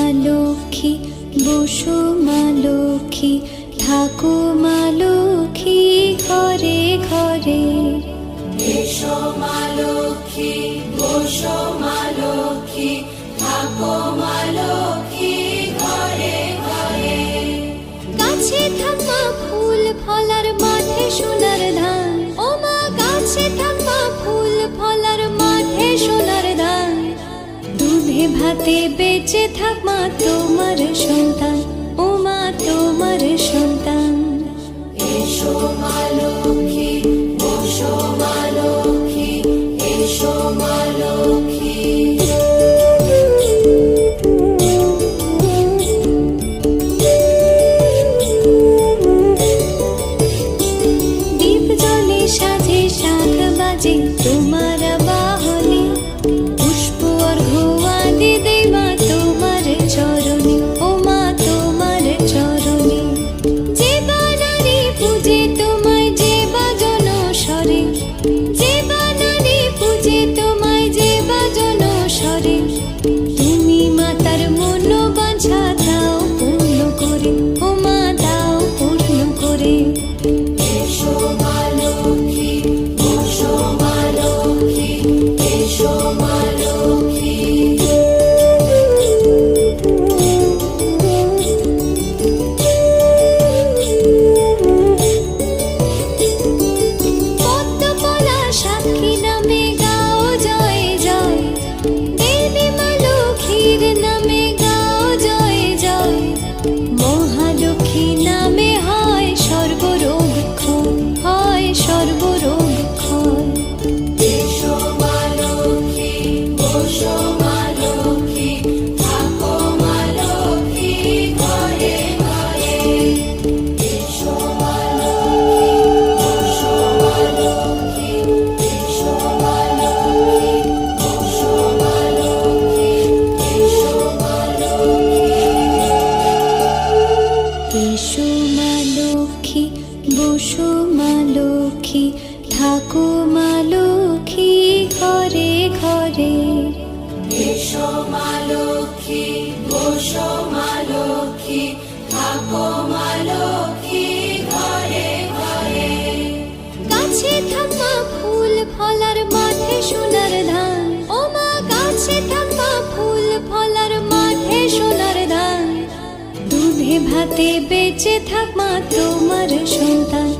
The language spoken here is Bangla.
মা লক্ষ্মী, বসো মা লক্ষ্মী, থাকো মা লক্ষ্মী ঘরে ঘরে। এসো মা লক্ষ্মী, বসো মা লক্ষ্মী, থাকো মা লক্ষ্মী ঘরে ঘরে। গাছে থাকা ফুল ফলার মাঠে সোনার ধান, ও মা গাছে থাকা ফুল ফলার মাঠে সোনার ধান। দুধে ভাতে বেঁচে থাক মা তোমার সন্তান, ও মা তোমার সন্তান। এসো মা লক্ষ্মী, বসো মা লক্ষ্মী, এসো মা লক্ষ্মী। দীপ জ্বলে সাজে শাখ বাজে তোমার বাহনে, পুষ্প অর্ঘ্য আদি দেই মা তোমার চরণে, ও মা তোমার চরণে। যে বা নারী পূজে তোমায়, যে বা জনস্বরে, যে বা নারী পূজে তোমায়, যে বা জনস্বরে। তুমি মাতার মনোবাঞ্ছা দাও পূর্ণ করে, ও মা দাও পূর্ণ করে। এসো মা লক্ষ্মী, বসো মা লক্ষ্মী, এসো মা লক্ষ্মী। পদ্মপলা সাক্ষী নামে গাও জয় জয়, দেবী মা লক্ষ্মীর নামে গাও জয় জয়। মহালক্ষ্মী নামে হয় সর্বরোগ ক্ষয়, হয় সর্বরোগ ক্ষয়। এসো মা লক্ষ্মী, বসো মা লক্ষ্মী, থাকো মা লক্ষ্মী ঘরে ঘরে। এসো মা লক্ষ্মী, বসো মা লক্ষ্মী, এসো মা লক্ষ্মী, বসো মা লক্ষ্মী, এসো মা লক্ষ্মী। এসো মা লক্ষ্মী, বসো মা লক্ষ্মী, থাকো মা লক্ষ্মী ঘরে ঘরে। এসো মা লক্ষ্মী, বসো মা লক্ষ্মী, থাকো মা লক্ষ্মী ঘরে ঘরে। গাছে থাকা ফুল ফলার মাঠে সোনার ধান, ও মা গাছে থাকা ফুল ফলার মাঠে সোনার ধান। দুধে ভাতে বেঁচে থাক মা তোমার সন্তান,